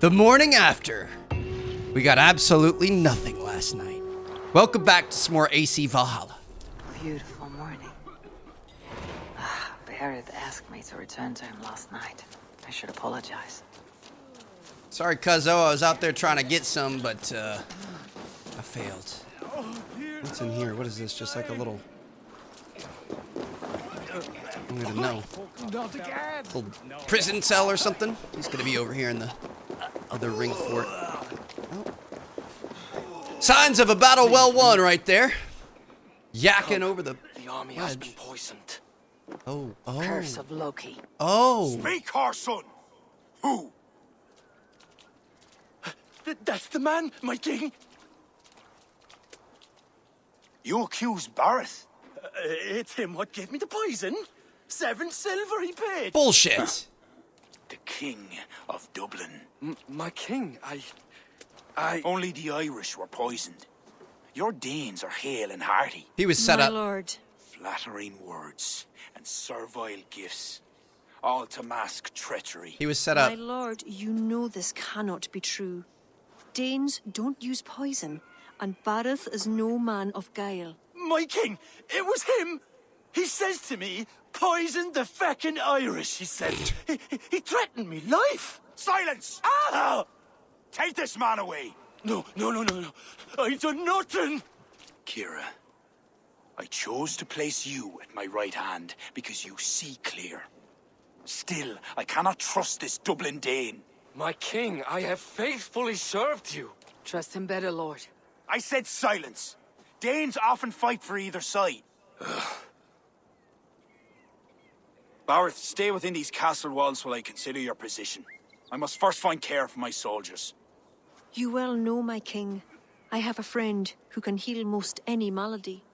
The morning after. We got absolutely nothing last night. Welcome back to some more AC Valhalla. Beautiful morning. Barrett asked me to return to him last night. I should apologize. Sorry, cuzzo, I was out there trying to get some, but I failed. What's in here? What is this? Just like a little... I don't even know. Little prison cell or something? He's gonna be over here in the other ring fort. Oh. Signs of a battle well won right there. Yakking over the army has been poisoned. Oh. Curse of Loki. Oh. Speak, our son. Who? That's the man, my king. You accuse Barrett? It's him what gave me the poison. 7 silver he paid. Bullshit. The king of Dublin. My king, I... Only the Irish were poisoned. Your Danes are hale and hearty. He was set My up. lord. Flattering words and servile gifts, all to mask treachery. He was set up. My lord, you know this cannot be true. Danes don't use poison, and Bareth is no man of guile. My king, it was him. He says to me, poison the feckin' Irish, he said. He threatened me life. Silence! Ah! Take this man away. No. I done nothing. Kira, I chose to place you at my right hand because you see clear. Still, I cannot trust this Dublin Dane. My king, I have faithfully served you. Trust him better, lord. I said silence. Danes often fight for either side. Barrett, stay within these castle walls while I consider your position. I must first find care for my soldiers. You well know, my king, I have a friend who can heal most any malady.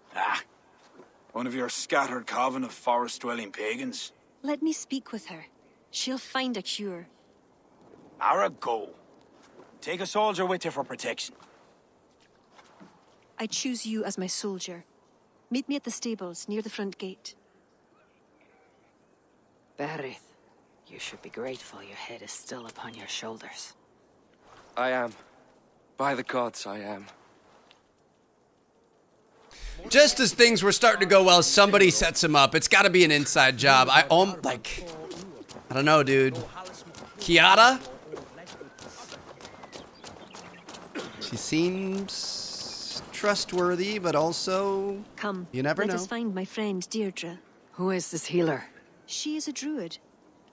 One of your scattered coven of forest-dwelling pagans. Let me speak with her. She'll find a cure. Ara, go. Take a soldier with you for protection. I choose you as my soldier. Meet me at the stables near the front gate. Barrett, you should be grateful your head is still upon your shoulders. I am. By the gods, I am. Just as things were starting to go well, somebody sets him up. It's got to be an inside job. I don't know, dude. Kiara? She seems trustworthy, but also... Come, you never know. let us find my friend Deirdre. Who is this healer? She is a druid.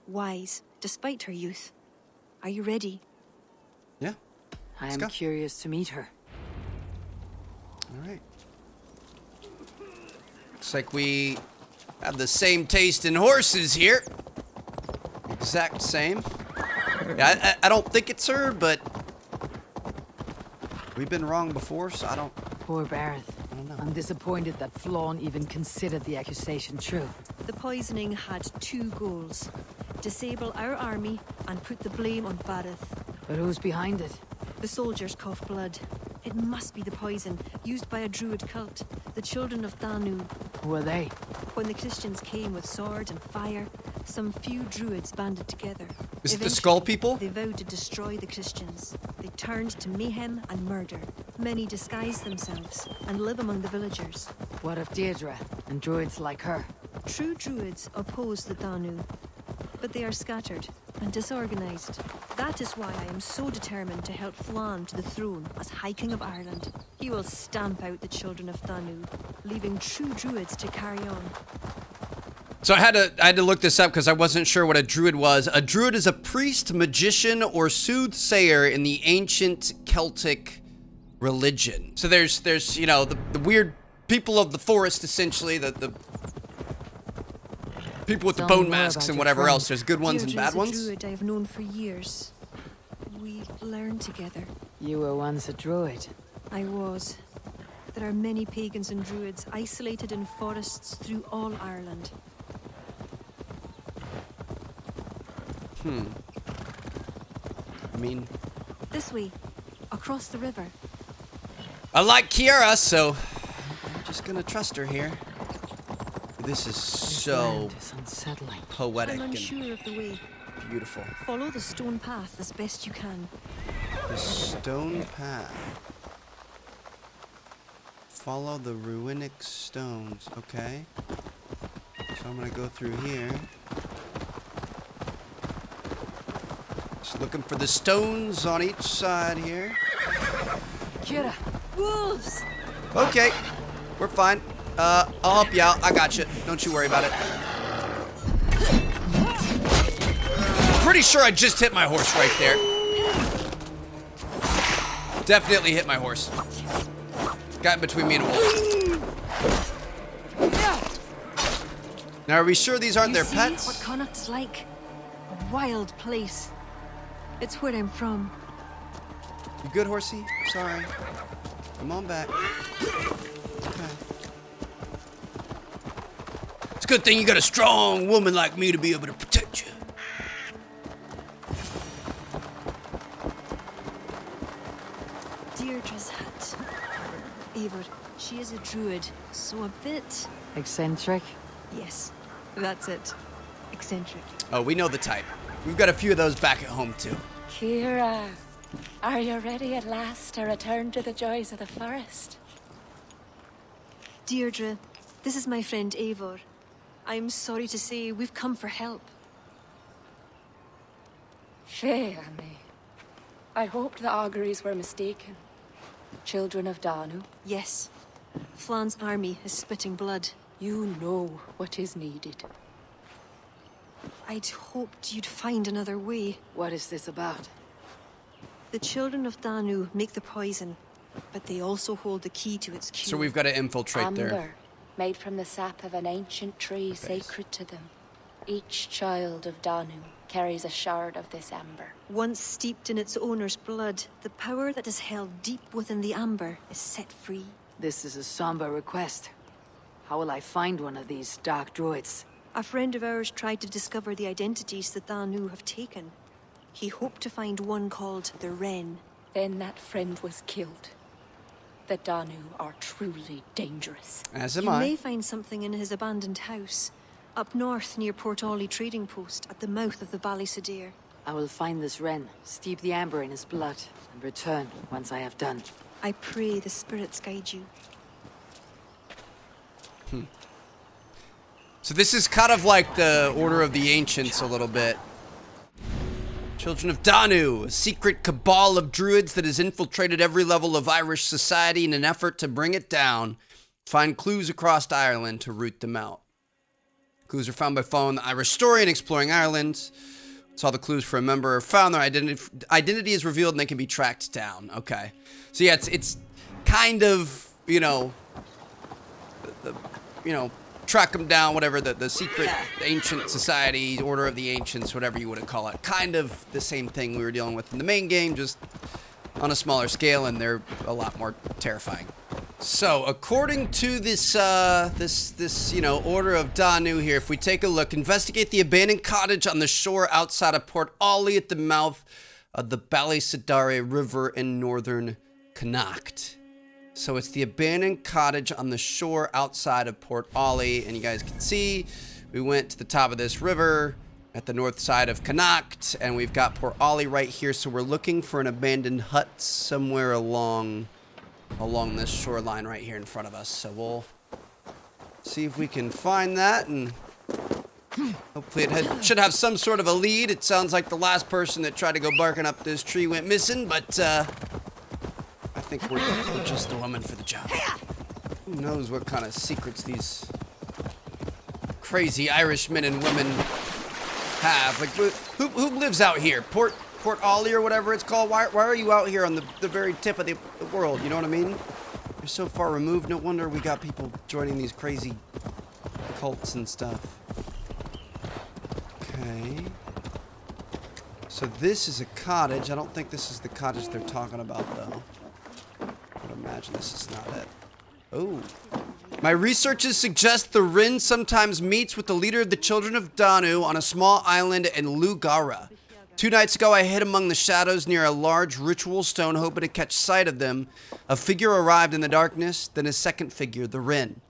Wise, despite her youth. Are you ready? Yeah. I am go. curious to meet her. All right. Looks like we have the same taste in horses here. Exact same. Yeah, I don't think it's her, but we've been wrong before, so I don't Poor Barrett. know. I'm disappointed that Flawn even considered the accusation true. The poisoning had 2 goals. Disable our army and put the blame on Bareth. But who's behind it? The soldiers cough blood. It must be the poison used by a druid cult, the children of Danu. Who are they? When the Christians came with sword and fire, some few druids banded together. Is it the Eventually, skull people? They vowed to destroy the Christians. They turned to mayhem and murder. Many disguise themselves and live among the villagers. What of Deirdre and druids like her? True druids oppose the Danu, but they are scattered and disorganized. That is why I am so determined to help Flann to the throne as High King of Ireland. He will stamp out the children of Danu, leaving true druids to carry on. So I had to look this up because I wasn't sure what a druid was. A druid is a priest, magician, or soothsayer in the ancient Celtic religion. So there's you know the weird people of the forest, essentially, the people with the Tell me bone more masks about and your whatever friend. else. There's good ones and Deirdre bad is a ones. druid I have known for years. We learned together. You were once a druid. I was. There are many pagans and druids isolated in forests through all Ireland. I mean, This way, across the river. I like Kiara, so I'm just gonna trust her here. This is so Land is unsettling. poetic I'm and unsure of the way. Beautiful. Follow the stone path as best you can. The stone path. Follow the ruinic stones. Okay. So I'm gonna go through here. Just looking for the stones on each side here. Kira, wolves! Okay. We're fine. I'll help you out. I got you. Don't you worry about it. Pretty sure I just hit my horse right there. Definitely hit my horse. Got in between me and a wolf. Now, are we sure these aren't their See pets? what Connacht's like? A wild place. It's where I'm from. You good, horsey? Sorry. Come on back. Okay. It's a good thing you got a strong woman like me to be able to protect you. Deirdre's hut. Eivor, she is a druid, so a bit... Eccentric? Yes, that's it. Eccentric. Oh, we know the type. We've got a few of those back at home, too. Kira, are you ready at last to return to the joys of the forest? Deirdre, this is my friend Eivor. I'm sorry to say we've come for help. Fear me. I hoped the auguries were mistaken. Children of Danu, Yes. Flan's army is spitting blood. you know what is needed. I'd hoped you'd find another way. What is this about? The children of Danu make the poison, but they also hold the key to its cure. So we've got to infiltrate Amber, there. made from the sap of an ancient tree sacred to them. Each child of Danu carries a shard of this amber. Once steeped in its owner's blood, the power that is held deep within the amber is set free. This is a somber request. How will I find one of these dark druids? A friend of ours tried to discover the identities that Danu have taken. He hoped to find one called the Wren. Then that friend was killed. The Danu are truly dangerous. As am You I. may find something in his abandoned house, up north near Port Ollie trading post at the mouth of the Ballysadere. I will find this Wren, steep the amber in his blood, and return once I have done. I pray the spirits guide you. So this is kind of like the Order of the Ancients a little bit. Children of Danu, a secret cabal of druids that has infiltrated every level of Irish society in an effort to bring it down. Find clues across Ireland to root them out. Clues are found by following the Irish story and exploring Ireland. Saw the clues for a member, found their identity is revealed, and they can be tracked down. Okay. So yeah, it's kind of, you know, track them down, whatever, the secret ancient society, Order of the Ancients, whatever you want to call it. Kind of the same thing we were dealing with in the main game, just on a smaller scale, and they're a lot more terrifying. So, according to this Order of Danu here, if we take a look, investigate the abandoned cottage on the shore outside of Port Ollie at the mouth of the Ballysadere River in northern Connacht. So it's the abandoned cottage on the shore outside of Port Ollie, and you guys can see we went to the top of this river at the north side of Connacht, and we've got Port Ollie right here, so we're looking for an abandoned hut somewhere along this shoreline right here in front of us. So we'll see if we can find that, and hopefully it should have some sort of a lead. It sounds like the last person that tried to go barking up this tree went missing, but I think we're just the woman for the job. Who knows what kind of secrets these crazy Irish men and women have? Like, who lives out here? Port Ollie or whatever it's called? Why are you out here on the very tip of the world? You know what I mean? You're so far removed. No wonder we got people joining these crazy cults and stuff. Okay. So this is a cottage. I don't think this is the cottage they're talking about, though. I would imagine this is not it. Oh. My researches suggest the Wren sometimes meets with the leader of the Children of Danu on a small island in Lugara. 2 nights ago, I hid among the shadows near a large ritual stone, hoping to catch sight of them. A figure arrived in the darkness, then a second figure, the Wren.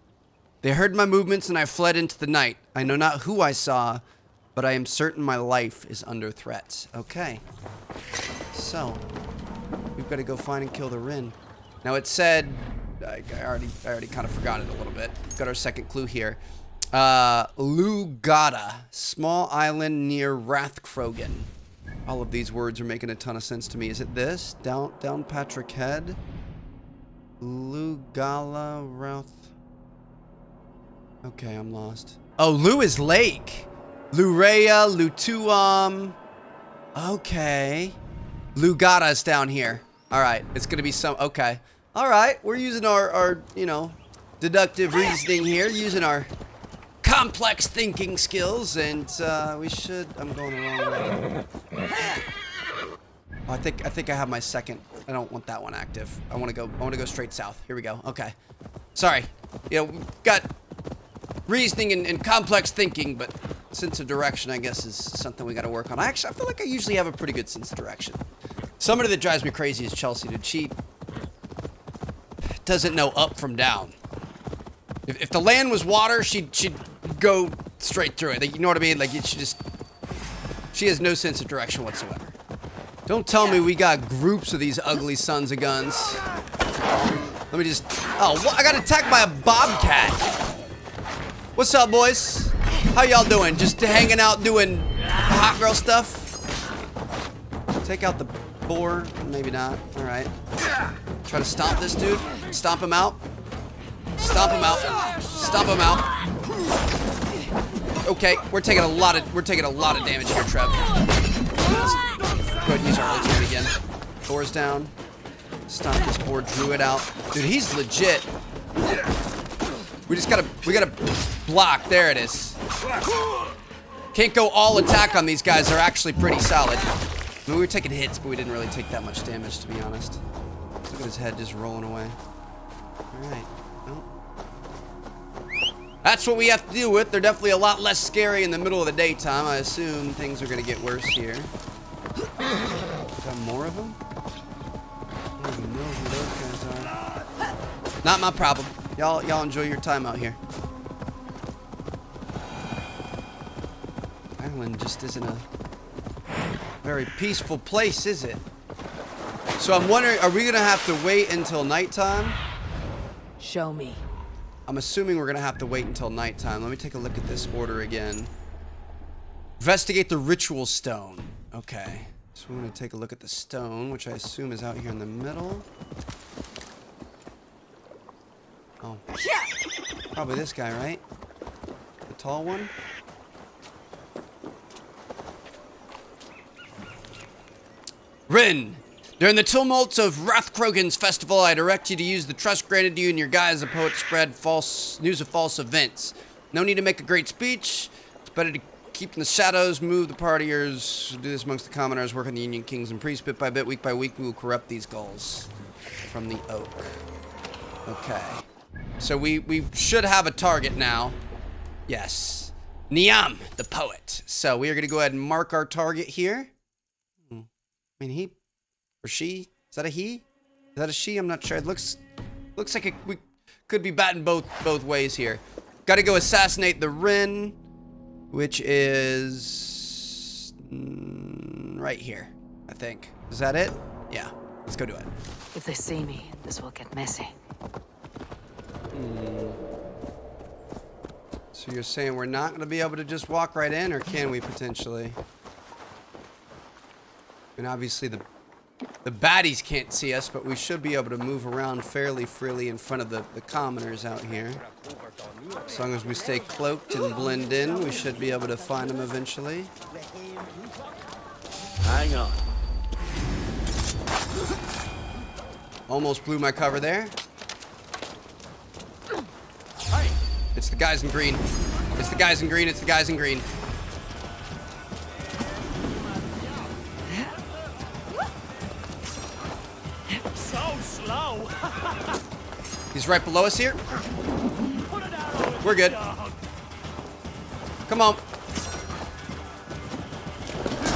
They heard my movements, and I fled into the night. I know not who I saw, but I am certain my life is under threat. Okay. So, we've got to go find and kill the Wren. Now it said, I already kind of forgot it a little bit. Got our second clue here. Lugada, small island near Rathcrogan. All of these words are making a ton of sense to me. Is it this? Down Patrick Head? Lugala, Routh. Okay, I'm lost. Oh, Lu is lake. Lurea, Lutuam. Okay. Lugada is down here. All right, it's gonna be some. Okay. All right, we're using our you know, deductive reasoning here, using our complex thinking skills, and we should. I'm going the wrong way. Oh, I think I have my second. I don't want that one active. I want to go straight south. Here we go. Okay. Sorry. You know, we've got reasoning and complex thinking, but sense of direction, I guess, is something we got to work on. I feel like I usually have a pretty good sense of direction. Somebody that drives me crazy is Chelsea. Dude, she doesn't know up from down. If the land was water, she'd go straight through it. You know what I mean? Like, she has no sense of direction whatsoever. Don't tell me we got groups of these ugly sons of guns. Let me just... Oh, what? I got attacked by a bobcat. What's up, boys? How y'all doing? Just hanging out doing hot girl stuff? Take out the boar. Maybe not. All right. Try to stomp this dude. Stomp him out. Stomp him out. Stomp him out. Okay, we're taking a lot of damage here, Trev. Let's go ahead and use our ultimate again. Thor's down. Stomp this poor druid out. Dude, he's legit. We gotta block. There it is. Can't go all attack on these guys. They're actually pretty solid. I mean, we were taking hits, but we didn't really take that much damage, to be honest. Look at his head just rolling away. All right. Well, that's what we have to deal with. They're definitely a lot less scary in the middle of the daytime. I assume things are gonna get worse here. Got more of them? I don't even know who those guys are. Not my problem. Y'all enjoy your time out here. Ireland just isn't a very peaceful place, is it? So I'm wondering, are we gonna have to wait until nighttime? Show me. I'm assuming we're gonna have to wait until nighttime. Let me take a look at this order again. Investigate the ritual stone. Okay. So we're gonna take a look at the stone, which I assume is out here in the middle. Oh. Probably this guy, right? The tall one? Wren! During the tumults of Rathcrogan's festival, I direct you to use the trust granted to you and your guise as a poet spread news of false events. No need to make a great speech. It's better to keep in the shadows, move the partiers, do this amongst the commoners, work on the Union kings and priests. Bit by week, we will corrupt these goals. From the oak. Okay. So we should have a target now. Yes. Niam, the poet. So we are going to go ahead and mark our target here. I mean, he or she. Is that a he? Is that a she? I'm not sure. It looks like we could be batting both ways here. Got to go assassinate the Wren, which is right here, I think. Is that it? Yeah. Let's go do it. If they see me, this will get messy. So you're saying we're not going to be able to just walk right in, or can we potentially? And obviously the baddies can't see us, but we should be able to move around fairly freely in front of the commoners out here. As long as we stay cloaked and blend in, we should be able to find them eventually. Hang on. Almost blew my cover there. It's the guys in green. It's the guys in green. It's the guys in green. So slow. He's right below us here. We're good. Come on.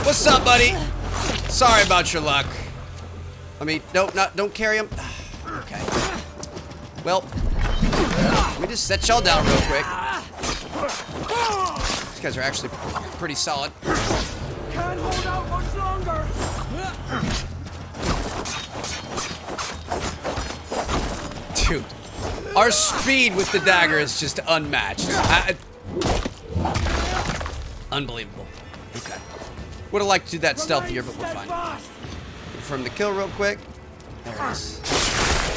What's up, buddy? Sorry about your luck. Don't carry him. Okay. Well, let me just set y'all down real quick. These guys are actually pretty solid. Can't hold out much longer. Dude, our speed with the dagger is just unmatched. Unbelievable. Okay. Would have liked to do that stealthier, but we're fine. Confirm the kill real quick. There it is.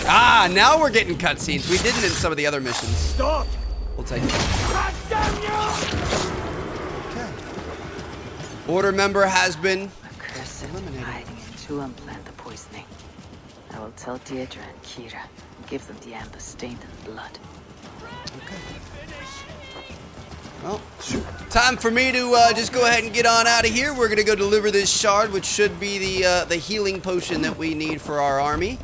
Ah, now we're getting cutscenes. We didn't in some of the other missions. Stop! We'll take it. God damn you! Okay. Order member has been A cursed eliminated. hiding in Tuam planned the poisoning. I will tell Deirdre and Kira and give them the amber stained in blood. Okay. Well, time for me to just go ahead and get on out of here. We're gonna go deliver this shard, which should be the healing potion that we need for our army.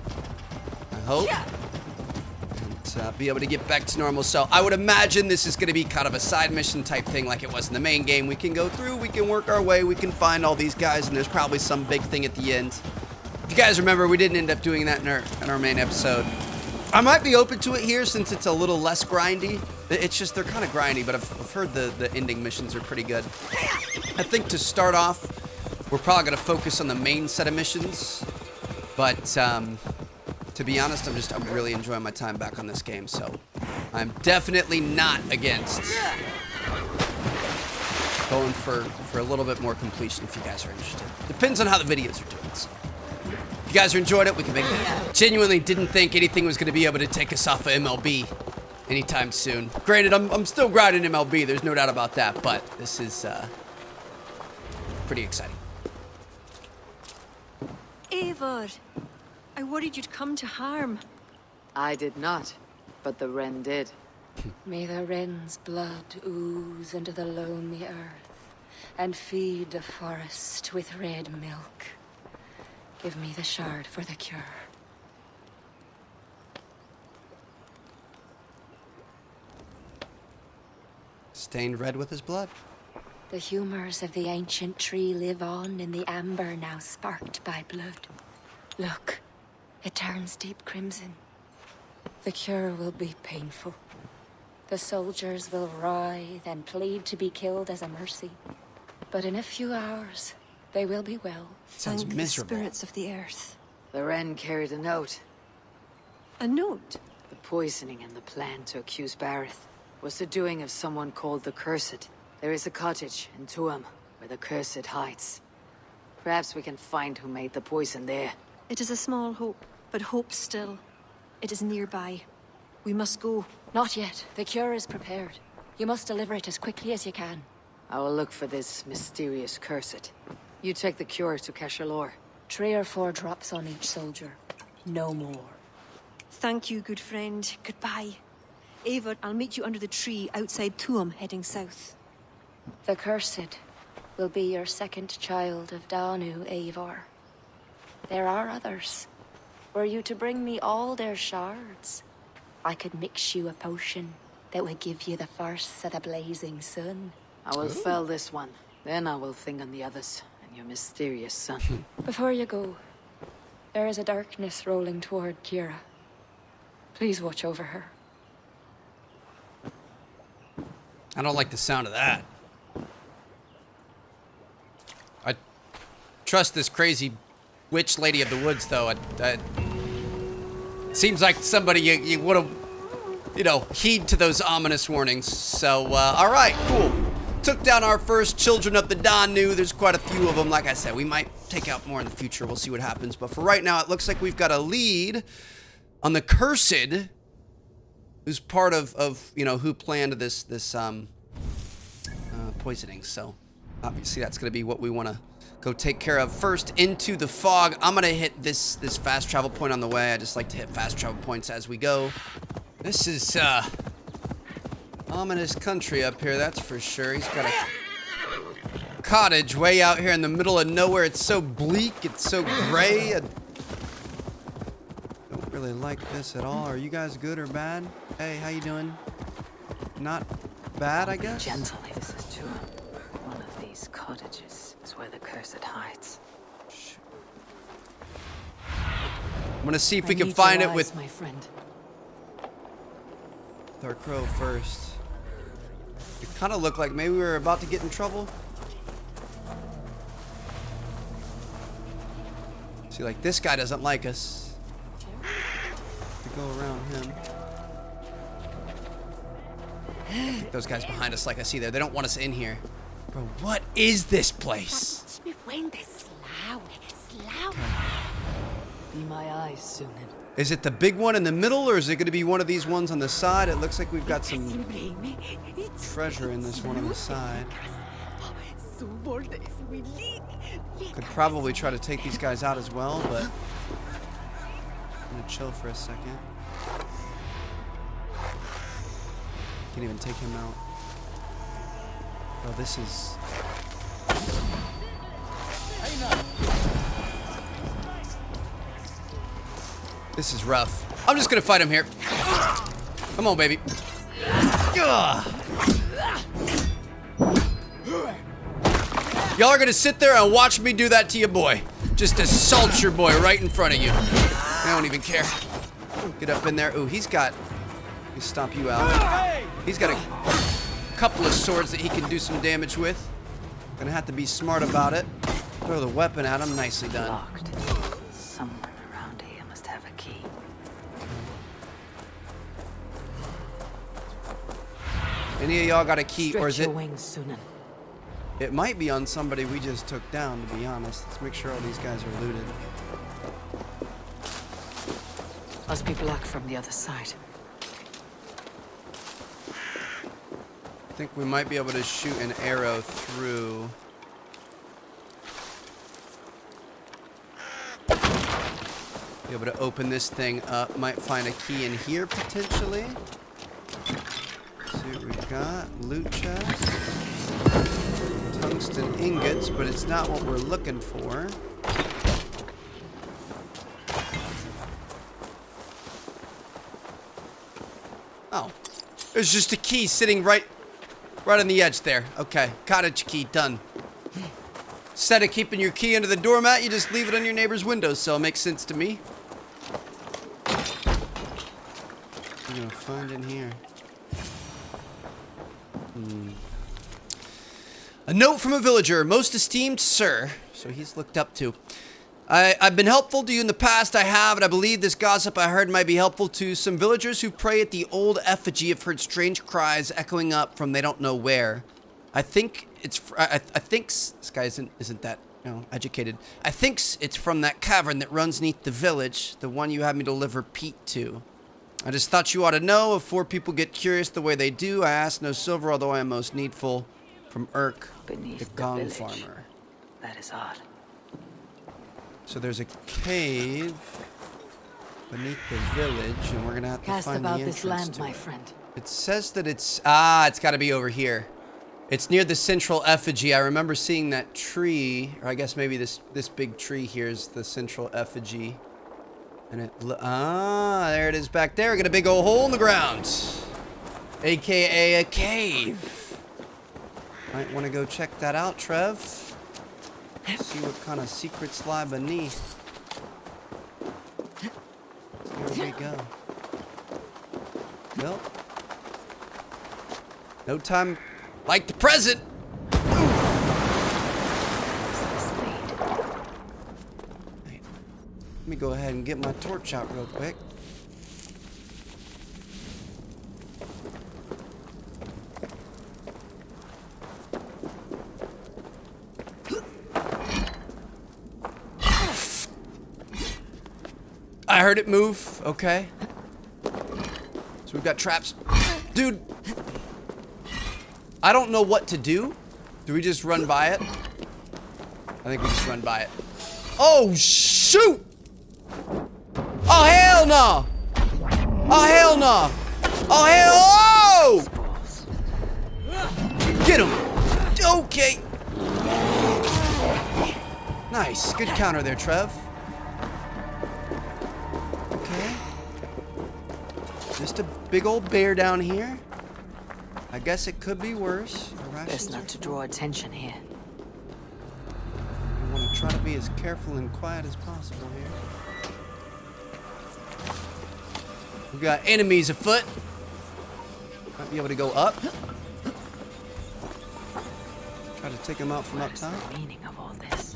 I hope. And be able to get back to normal. So I would imagine this is gonna be kind of a side mission type thing, like it was in the main game. We can go through, we can work our way, we can find all these guys, and there's probably some big thing at the end. If you guys remember, we didn't end up doing that in our main episode. I might be open to it here since it's a little less grindy. It's just they're kind of grindy, but I've heard the ending missions are pretty good. I think to start off, we're probably going to focus on the main set of missions. But to be honest, I'm really enjoying my time back on this game, so I'm definitely not against going for a little bit more completion if you guys are interested. Depends on how the videos are doing. So. If you guys enjoyed it, we can make it. Genuinely didn't think anything was going to be able to take us off of MLB anytime soon. Granted, I'm still grinding MLB, there's no doubt about that, but this is pretty exciting. Eivor, I worried you'd come to harm. I did not, but the Wren did. May the wren's blood ooze into the lonely earth and feed the forest with red milk. Give me the shard for the cure. Stained red with his blood. The humors of the ancient tree live on in the amber now sparked by blood. Look, it turns deep crimson. The cure will be painful. The soldiers will writhe and plead to be killed as a mercy. But in a few hours, they will be well. Sounds Thank miserable. the spirits of the earth. The Wren carried a note. A note? The poisoning and the plan to accuse Bareth was the doing of someone called the Cursed. There is a cottage in Tuam where the Cursed hides. Perhaps we can find who made the poison there. It is a small hope, but hope still. It is nearby. We must go. Not yet. The cure is prepared. You must deliver it as quickly as you can. I will look for this mysterious Cursed. You take the cure to Cashalor. 3 or 4 drops on each soldier. No more. Thank you, good friend. Goodbye. Eivor, I'll meet you under the tree outside Tuam, heading south. The Cursed will be your second child of Danu, Eivor. There are others. Were you to bring me all their shards, I could mix you a potion that would give you the force of the blazing sun. I will fell this one. Then I will think on the others and your mysterious son. Before you go, there is a darkness rolling toward Kira. Please watch over her. I don't like the sound of that. I trust this crazy witch lady of the woods, though. It seems like somebody you would have, you know, heed to those ominous warnings. So, all right, cool. Took down our first children of the Danu. There's quite a few of them. Like I said, we might take out more in the future. We'll see what happens. But for right now, it looks like we've got a lead on the Cursed, who's part of you know, who planned this poisoning. So obviously that's going to be what we want to go take care of first. Into the fog. I'm going to hit this fast travel point on the way. I just like to hit fast travel points as we go. This is ominous country up here, that's for sure. He's got a cottage way out here in the middle of nowhere. It's so bleak, it's so gray. I don't really like this at all. Are you guys good or bad? Hey, how you doing? Not bad, I guess? Gentle, this is true. One of these cottages is where the Cursed hides. I'm gonna see if we I can need find your it with eyes, my friend. our crow first. It kind of looked like maybe we were about to get in trouble. See, like, this guy doesn't like us. To go around him. I think those guys behind us, like I see there, they don't want us in here. Bro, what is this place? Be my eyes, Sunan. Is it the big one in the middle, or is it going to be one of these ones on the side? It looks like we've got some treasure in this one on the side. Could probably try to take these guys out as well, but I'm going to chill for a second. Can't even take him out. Oh, this is... This is rough. I'm just gonna fight him here. Come on, baby. Y'all are gonna sit there and watch me do that to your boy. Just assault your boy right in front of you. I don't even care. Get up in there. Ooh, he's got... Let me stomp you out. He's got a couple of swords that he can do some damage with. Gonna have to be smart about it. Throw the weapon at him. Nicely done. Locked. Someone around here must have a key. Any of y'all got a key, or is Stretch it? your wings, Sunan. It might be on somebody we just took down, to be honest. Let's make sure all these guys are looted. Must be blocked from the other side. I think we might be able to shoot an arrow through. Be able to open this thing up. Might find a key in here, potentially. Let's see what we've got. Loot chest. Tungsten ingots, but it's not what we're looking for. Oh. There's just a key sitting right on the edge there. Okay. Cottage key, done. Instead of keeping your key under the doormat, you just leave it on your neighbor's windowsill. Makes sense to me. What are you gonna find in here? A note from a villager. Most esteemed sir. So he's looked up to. I've been helpful to you in the past, I have, and I believe this gossip I heard might be helpful to some villagers who pray at the old effigy have heard strange cries echoing up from they don't know where. I think it's, I think, this guy isn't that, you know, educated. I think it's from that cavern that runs neath the village, the one you had me deliver Pete to. I just thought you ought to know, if 4 people get curious the way they do, I ask no silver, although I am most needful. From Urk, Beneath the the gong village. farmer. That is odd. So there's a cave beneath the village, and we're gonna have to Cast find the about entrance this land, to my it. friend. It says that it's it's got to be over here. It's near the central effigy. I remember seeing that tree, or I guess maybe this big tree here is the central effigy. And it there it is back there. Got a big old hole in the ground, aka a cave. Might want to go check that out, Trev. See what kind of secrets lie beneath. Here we go. Well, no time like the present. Right. Let me go ahead and get my torch out real quick. I heard it move. Okay. So we've got traps. Dude. I don't know what to do. Do we just run by it? I think we just run by it. Oh, shoot! Oh, hell no! Oh, hell no! Oh, hell! Oh! Get him! Okay. Nice. Good counter there, Trev. Okay. Just a big old bear down here. I guess it could be worse. Best not to draw attention here. I want to try to be as careful and quiet as possible here. We got enemies afoot. Might be able to go up. take him out from up What's top? the meaning of all this?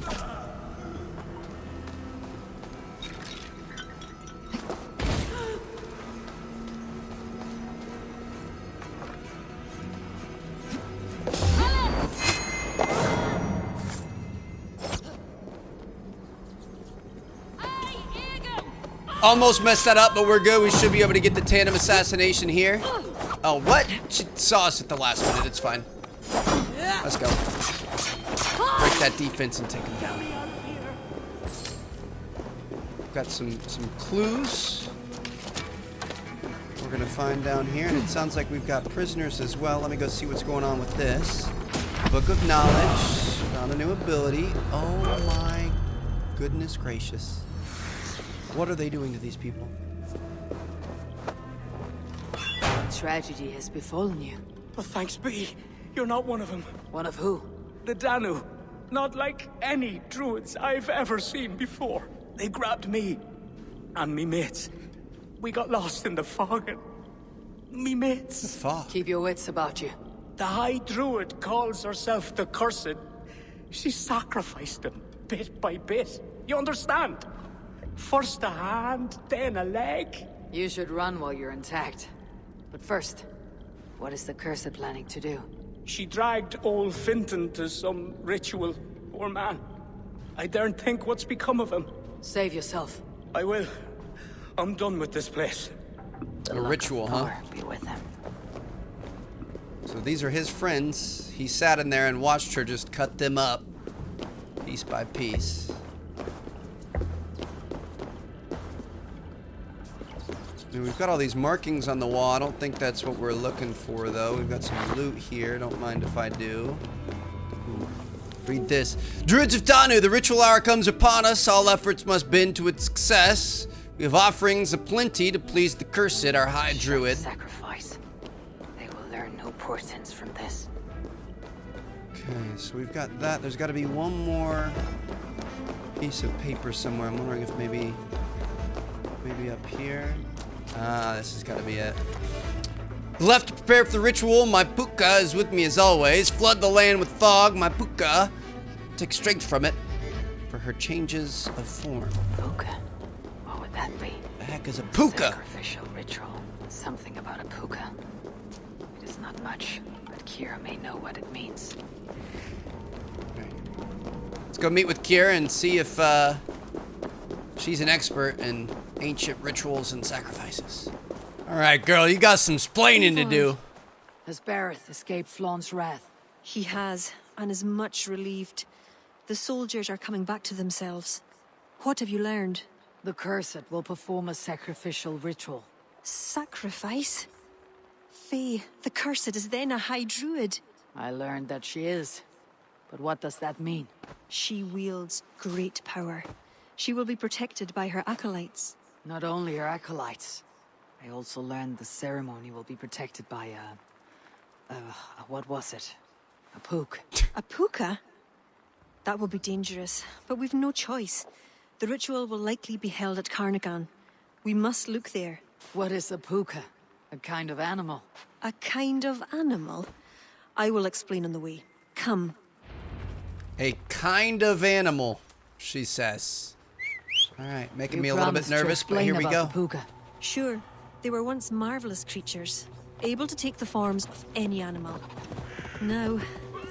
Almost messed that up, but we're good. We should be able to get the tandem assassination here. Oh, what? She saw us at the last minute. It's fine. Let's go. Break that defense and take him down. Got some clues we're gonna find down here, and it sounds like we've got prisoners as well. Let me go see what's going on with this. Book of Knowledge. Found a new ability. Oh my goodness gracious. What are they doing to these people? Tragedy has befallen you. Well, thanks be. You're not one of them. One of who? The Danu. Not like any Druids I've ever seen before. They grabbed me and me mates. We got lost in the fog and me mates. Fuck. Keep your wits about you. The High Druid calls herself the Cursed. She sacrificed them bit by bit. You understand? First a hand, then a leg. You should run while you're intact. But first, what is the Cursed planning to do? She dragged old Finton to some ritual. Poor man. I daren't think what's become of him. Save yourself. I will. I'm done with this place. A ritual, huh? Power be with him. So these are his friends. He sat in there and watched her just cut them up, piece by piece. I mean, we've got all these markings on the wall. I don't think that's what we're looking for, though. We've got some loot here. Don't mind if I do. Ooh. Read this. Druids of Danu, the ritual hour comes upon us. All efforts must bend to its success. We have offerings aplenty to please the Cursed, our high druid. Sacrifice. They will learn no portents from this. Okay, so we've got that. There's got to be one more piece of paper somewhere. I'm wondering if maybe up here. Ah, this has got to be it. Left to prepare for the ritual, my puka is with me as always. Flood the land with fog, my puka. Take strength from it for her changes of form. Puka? What would that be? The heck is a puka? Sacrificial ritual. Something about a puka. It is not much, but Kira may know what it means. Okay. Let's go meet with Kira and see if she's an expert in ancient rituals and sacrifices. All right, girl, you got some splaining to do. Has Bareth escaped Flaun's wrath? He has, and is much relieved. The soldiers are coming back to themselves. What have you learned? The Cursed will perform a sacrificial ritual. Sacrifice? Faye, the Cursed is then a High Druid. I learned that she is. But what does that mean? She wields great power. She will be protected by her acolytes. Not only her acolytes. I also learned the ceremony will be protected by what was it? A pook. A puka? That will be dangerous, but we've no choice. The ritual will likely be held at Carnagan. We must look there. What is a puka? A kind of animal. A kind of animal? I will explain on the way. Come. A kind of animal, she says. All right, making me a little bit nervous, but here we go. Puka. Sure, they were once marvelous creatures, able to take the forms of any animal. Now,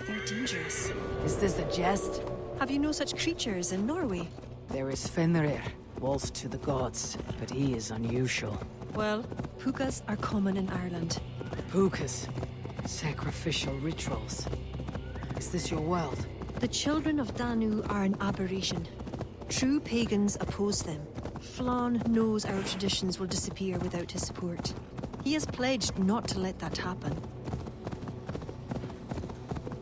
they're dangerous. Is this a jest? Have you no such creatures in Norway? There is Fenrir, wolf to the gods, but he is unusual. Well, pukas are common in Ireland. Pukas. Sacrificial rituals. Is this your world? The children of Danu are an aberration. True pagans oppose them. Flann knows our traditions will disappear without his support. He has pledged not to let that happen.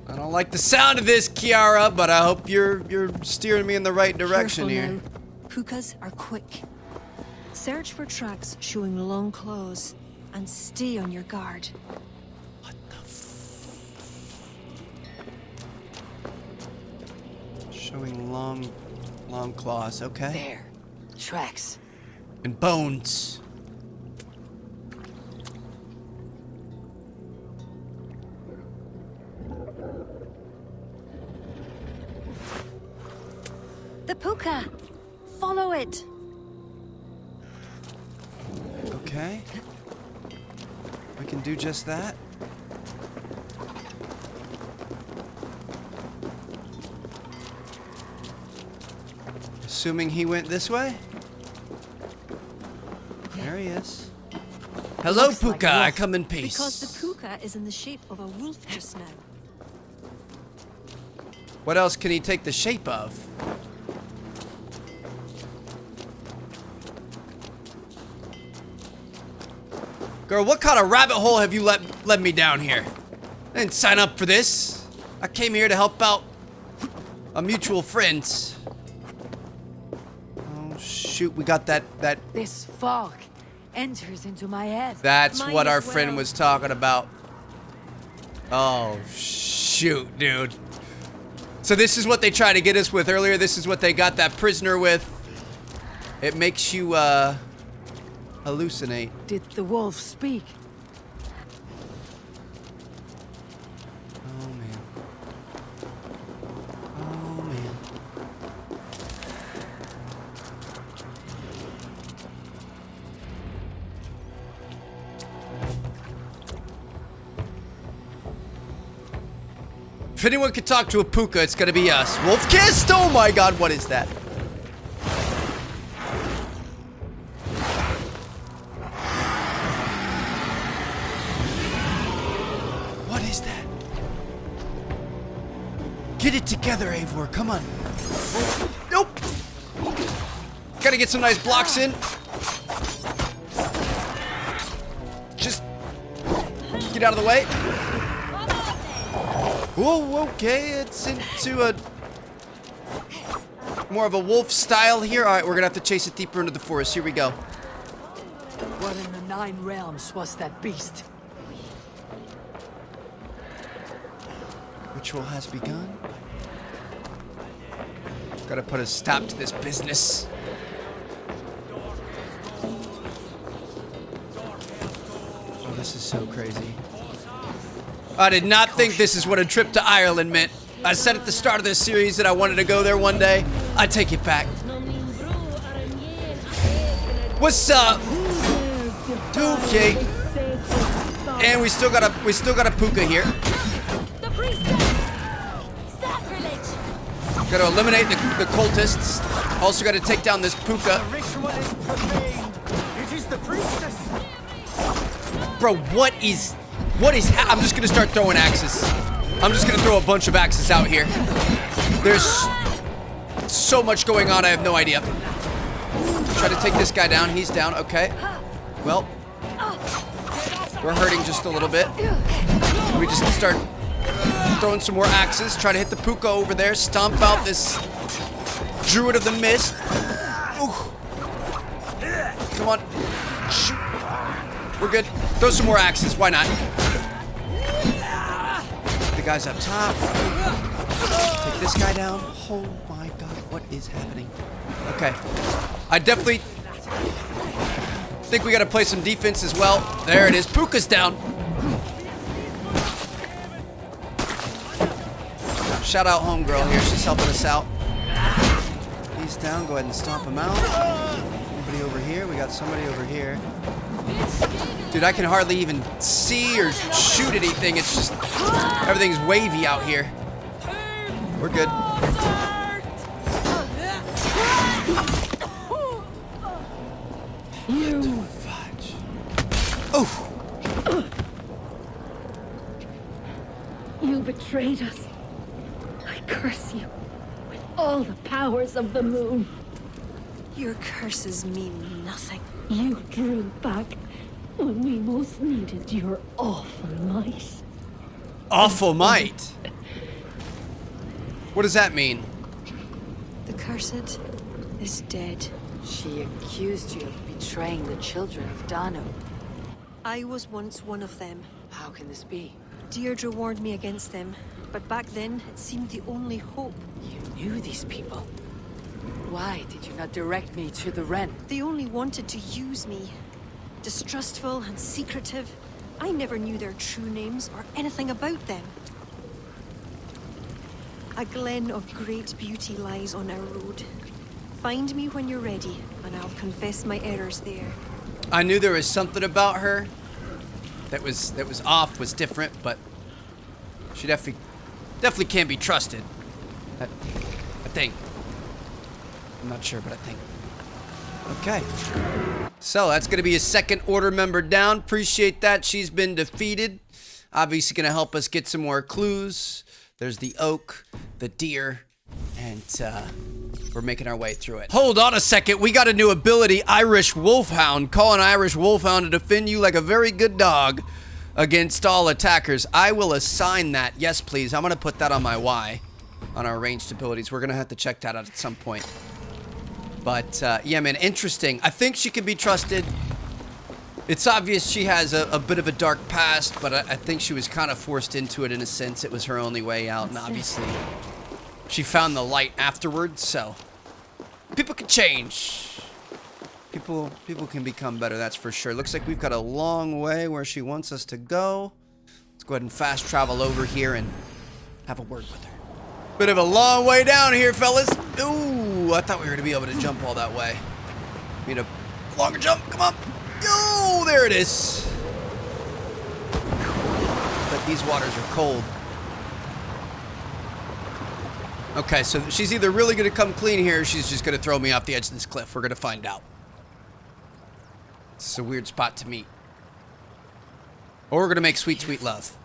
I don't like the sound of this, Kiara, but I hope you're steering me in the right direction Careful here. now. Pukas are quick. Search for tracks showing long claws, and stay on your guard. What the Showing long claws, okay. There. Tracks. And bones. puka. Follow it. Okay. We can do just that. Assuming he went this way? There he is. Hello, Looks like Puka. a wolf. I come in peace. Because the puka is in the shape of a wolf just now. What else can he take the shape of? Girl, what kind of rabbit hole have you led me down here? I didn't sign up for this. I came here to help out a mutual friend. Oh shoot, we got that This fog enters into my head. that's Mine what our as friend well. was talking about. Oh shoot, dude. So this is what they tried to get us with earlier. This is what they got that prisoner with. It makes you hallucinate. Did the wolf speak? Oh man. Oh man. If anyone could talk to a puka, it's gonna be us. Wolf kissed! Oh my god, what is that? What is that? Get it together, Eivor. Come on. Nope. Gotta get some nice blocks in. Just get out of the way. Whoa, okay. It's into a more of a wolf style here. All right, we're gonna have to chase it deeper into the forest. Here we go. What in the 9 realms was that beast? Ritual has begun. Gotta put a stop to this business. Oh, this is so crazy. I did not think this is what a trip to Ireland meant. I said at the start of this series that I wanted to go there one day. I take it back. What's up? Okay. And we still got a puka here. The priestess! Sacrilege! Gotta eliminate the cultists. Also gotta take down this puka. Ritual is profaned. It is the priestess. Bro, what is I'm just gonna start throwing axes. I'm just gonna throw a bunch of axes out here. There's so much going on, I have no idea. Try to take this guy down. He's down. Okay. Well, we're hurting just a little bit. We just start throwing some more axes. Try to hit the puka over there. Stomp out this Druid of the Mist. Ooh. Come on. Shoot. We're good. Throw some more axes. Why not? The guy's up top. Take this guy down. Oh my god, what is happening? Okay. I definitely think we gotta play some defense as well. There it is. Puka's down. Shout out homegirl here. She's helping us out. He's down. Go ahead and stomp him out. Anybody over here? We got somebody over here. Dude, I can hardly even see or shoot anything. It's just everything's wavy out here. We're good. You fudge. Oh. You betrayed us. I curse you with all the powers of the moon. Your curses mean nothing. You drew back when we most needed your awful might. Awful might. What does that mean? The cursed is dead. She accused you of betraying the children of Danu. I was once one of them. How can this be? Deirdre warned me against them, but back then it seemed the only hope. You knew these people. Why did you not direct me to the Wren? They only wanted to use me. Distrustful and secretive. I never knew their true names or anything about them. A glen of great beauty lies on our road. Find me when you're ready, and I'll confess my errors there. I knew there was something about her that was off, was different, but she definitely can't be trusted. I think. I'm not sure, but I think. Okay. So that's gonna be a second order member down. Appreciate that. She's been defeated. Obviously gonna help us get some more clues. There's the oak, the deer, and we're making our way through it. Hold on a second. We got a new ability, Irish Wolfhound. Call an Irish Wolfhound to defend you like a very good dog against all attackers. I will assign that. Yes, please. I'm gonna put that on my Y, on our ranged abilities. We're gonna have to check that out at some point. But yeah, man, interesting. I think she can be trusted. It's obvious she has a bit of a dark past, but I think she was kind of forced into it in a sense. It was her only way out, and obviously she found the light afterwards, so people can change. People can become better, that's for sure. Looks like we've got a long way where she wants us to go. Let's go ahead and fast travel over here and have a word with her. Bit of a long way down here, fellas. Ooh, I thought we were gonna be able to jump all that way. Need a longer jump, come on. Oh, there it is. But these waters are cold. Okay, so she's either really gonna come clean here or she's just gonna throw me off the edge of this cliff. We're gonna find out. It's a weird spot to meet. Or we're gonna make sweet, sweet love.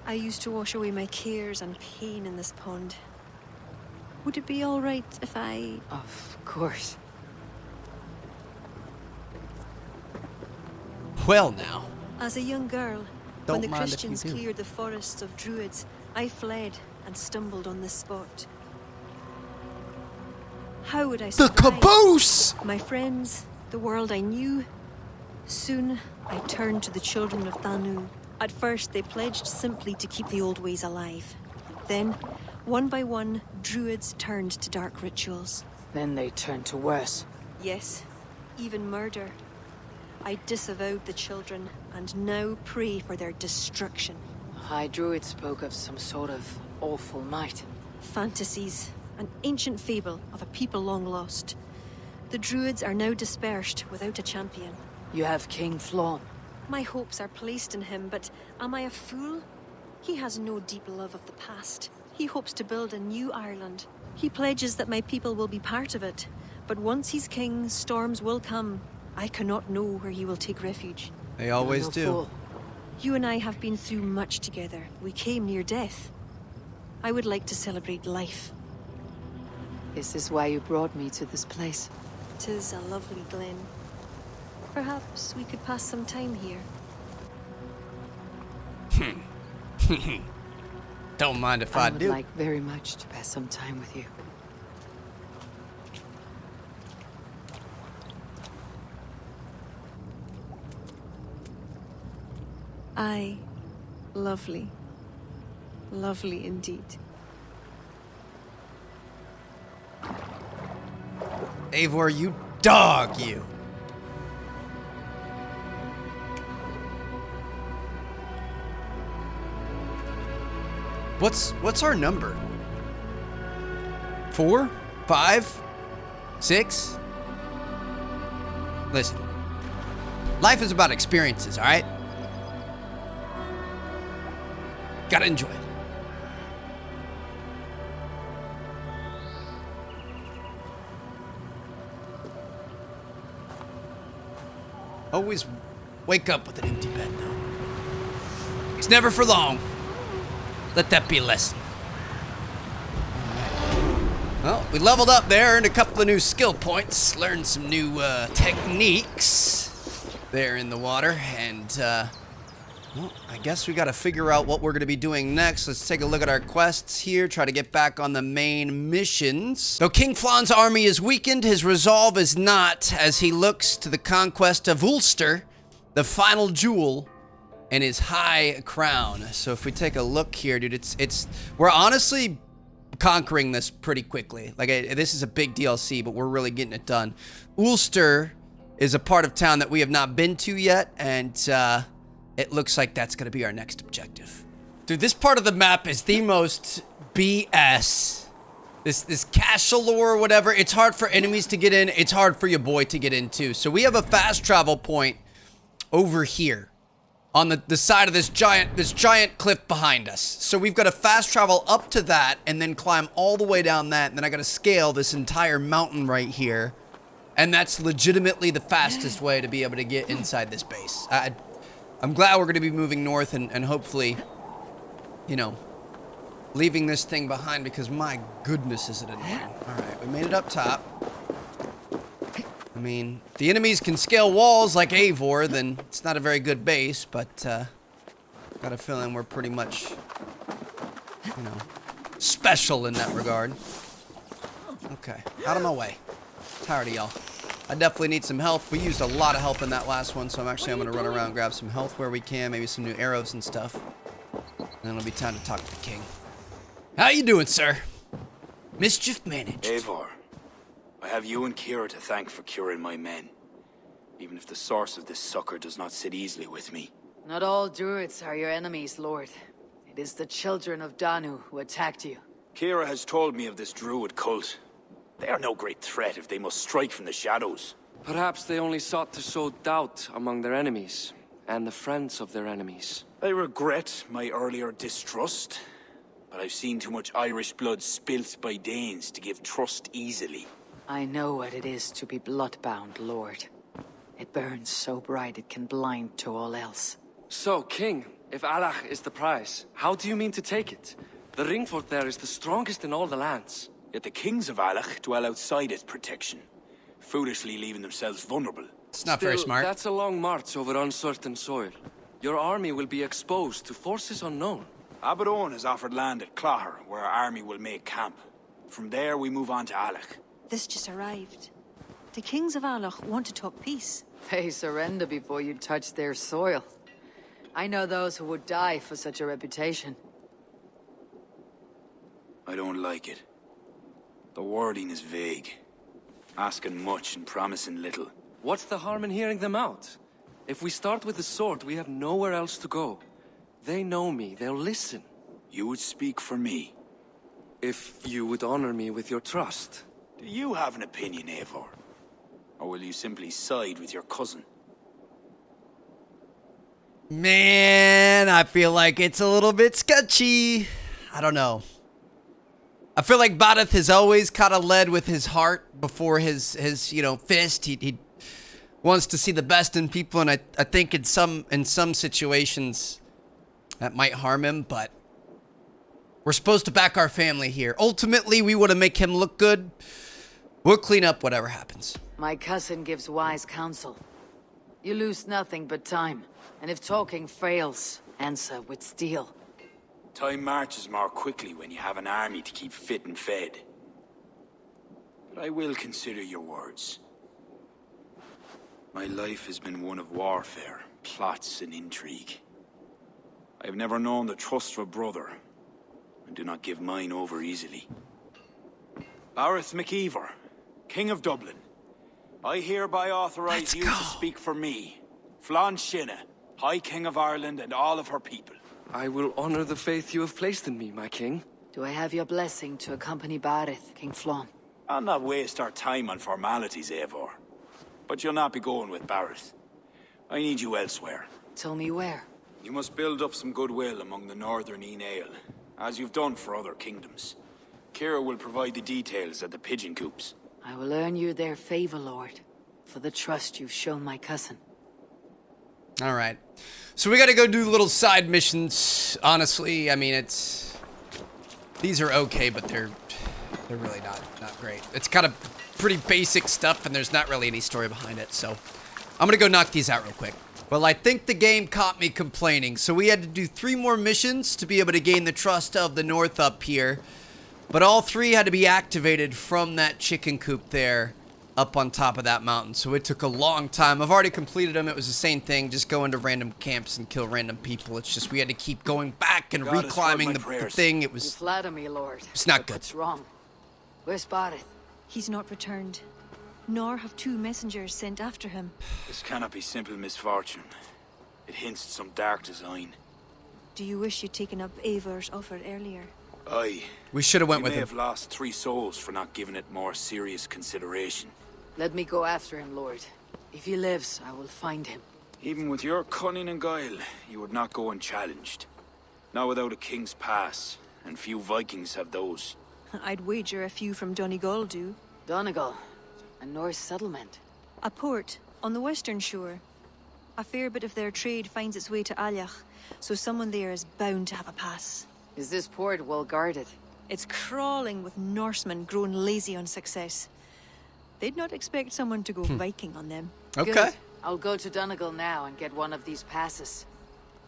I used to wash away my cares and pain in this pond. Would it be all right if I... Of course. Well now. As a young girl, Don't when the mind if you Christians do. cleared the forests of Druids, I fled and stumbled on this spot. How would I The survive? caboose! My friends, the world I knew. Soon, I turned to the children of Danu. At first, they pledged simply to keep the old ways alive. Then, one by one, Druids turned to dark rituals. Then they turned to worse. Yes, even murder. I disavowed the children, and now pray for their destruction. High Druid spoke of some sort of awful night. Fantasies, an ancient fable of a people long lost. The Druids are now dispersed without a champion. You have King Flann. My hopes are placed in him, but am I a fool? He has no deep love of the past. He hopes to build a new Ireland. He pledges that my people will be part of it. But once he's king, storms will come. I cannot know where he will take refuge. They always No do. fool. You and I have been through much together. We came near death. I would like to celebrate life. Is this why you brought me to this place? 'Tis a lovely glen. Perhaps we could pass some time here. Don't mind if I would do. like very much to pass some time with you. Aye. Lovely. Lovely indeed. Eivor, you dog, you. What's our number? 4? 5? 6? Listen. Life is about experiences, all right? Gotta enjoy it. Always wake up with an empty bed, though. It's never for long. Let that be a lesson. Well, we leveled up there, earned a couple of new skill points, learned some new techniques there in the water, and well, I guess we gotta figure out what we're gonna be doing next. Let's take a look at our quests here, try to get back on the main missions. Though King Flann's army is weakened, his resolve is not, as he looks to the conquest of Ulster, the final jewel in his high crown. So if we take a look here, dude, we're honestly conquering this pretty quickly. Like, this is a big DLC, but we're really getting it done. Ulster is a part of town that we have not been to yet, and it looks like that's gonna be our next objective. Dude, this part of the map is the most BS. this castle or whatever. It's hard for enemies to get in. It's hard for your boy to get in too. So we have a fast travel point over here on the side of this giant cliff behind us. So we've got to fast travel up to that and then climb all the way down that. And then I got to scale this entire mountain right here. And that's legitimately the fastest way to be able to get inside this base. I'm glad we're going to be moving north and hopefully, you know, leaving this thing behind because my goodness is it annoying. All right, we made it up top. I mean, if the enemies can scale walls like Eivor, then it's not a very good base, but got a feeling we're pretty much, you know, special in that regard. Okay, out of my way. Tired of y'all. I definitely need some health. We used a lot of help in that last one, so I'm going to run around, grab some health where we can, maybe some new arrows and stuff. And then it'll be time to talk to the king. How you doing, sir? Mischief managed. Eivor, I have you and Kira to thank for curing my men. Even if the source of this succor does not sit easily with me. Not all Druids are your enemies, Lord. It is the children of Danu who attacked you. Kira has told me of this Druid cult. They are no great threat if they must strike from the shadows. Perhaps they only sought to sow doubt among their enemies, and the friends of their enemies. I regret my earlier distrust, but I've seen too much Irish blood spilt by Danes to give trust easily. I know what it is to be bloodbound, Lord. It burns so bright it can blind to all else. So, King, if Aileach is the prize, how do you mean to take it? The ring fort there is the strongest in all the lands. Yet the kings of Aileach dwell outside its protection, foolishly leaving themselves vulnerable. It's not very smart. That's a long march over uncertain soil. Your army will be exposed to forces unknown. Abaddon has offered land at Clogher, where our army will make camp. From there, we move on to Aileach. This just arrived. The kings of Aileach want to talk peace. They surrender before you touch their soil. I know those who would die for such a reputation. I don't like it. The wording is vague. Asking much and promising little. What's the harm in hearing them out? If we start with the sword, we have nowhere else to go. They know me, they'll listen. You would speak for me. If you would honor me with your trust. Do you have an opinion, Eivor? Or will you simply side with your cousin? Man, I feel like it's a little bit sketchy. I don't know. I feel like Badith has always kind of led with his heart before his you know, fist. He wants to see the best in people, and I think in some situations that might harm him, but we're supposed to back our family here. Ultimately, we want to make him look good. We'll clean up whatever happens. My cousin gives wise counsel. You lose nothing but time, and if talking fails, answer with steel. Time marches more quickly when you have an army to keep fit and fed. But I will consider your words. My life has been one of warfare, plots and intrigue. I have never known the trust of a brother, and do not give mine over easily. Bareth MacIver, King of Dublin, I hereby authorize you to speak for me, Flann Shinna, High King of Ireland and all of her people. I will honor the faith you have placed in me, my king. Do I have your blessing to accompany Bareth, King Flann? I'll not waste our time on formalities, Eivor. But you'll not be going with Bareth. I need you elsewhere. Tell me where. You must build up some goodwill among the northern Aile, as you've done for other kingdoms. Kira will provide the details at the pigeon coops. I will earn you their favor, Lord, for the trust you've shown my cousin. All right. So we got to go do little side missions. Honestly, I mean, these are okay, but they're really not great. It's kind of pretty basic stuff, and there's not really any story behind it. So I'm gonna go knock these out real quick. Well, I think the game caught me complaining, so we had to do 3 more missions to be able to gain the trust of the North up here. But all 3 had to be activated from that chicken coop there up on top of that mountain. So it took a long time. I've already completed them. It was the same thing. Just go into random camps and kill random people. It's just we had to keep going back and reclimbing the thing. It You was... flatter me, Lord. It's not But good. what's wrong? Where's Bareth? He's not returned, nor have 2 messengers sent after him. This cannot be simple misfortune. It hints at some dark design. Do you wish you'd taken up Eivor's offer earlier? Aye. We should have went We with may him. have lost 3 souls for not giving it more serious consideration. Let me go after him, Lord. If he lives, I will find him. Even with your cunning and guile, you would not go unchallenged. Not without a king's pass, and few Vikings have those. I'd wager a few from Donegal do. Donegal, a Norse settlement. A port on the western shore. A fair bit of their trade finds its way to Aileach, so someone there is bound to have a pass. Is this port well guarded? It's crawling with Norsemen grown lazy on success. They'd not expect someone to go Viking on them. Okay. Good. I'll go to Donegal now and get one of these passes.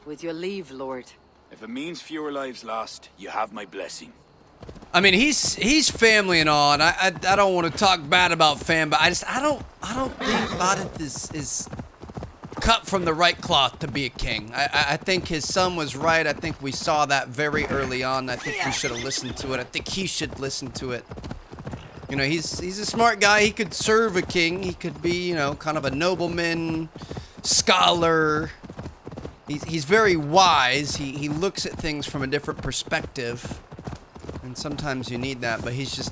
With your leave, Lord. If it means fewer lives lost, you have my blessing. I mean, he's family and all, and I don't want to talk bad about fam, but I don't think Badith is cut from the right cloth to be a king. I think his son was right. I think we saw that very early on. I think we should have listened to it. I think he should listen to it. You know, he's a smart guy. He could serve a king. He could be, you know, kind of a nobleman, scholar. He's very wise. He looks at things from a different perspective. And sometimes you need that, but he's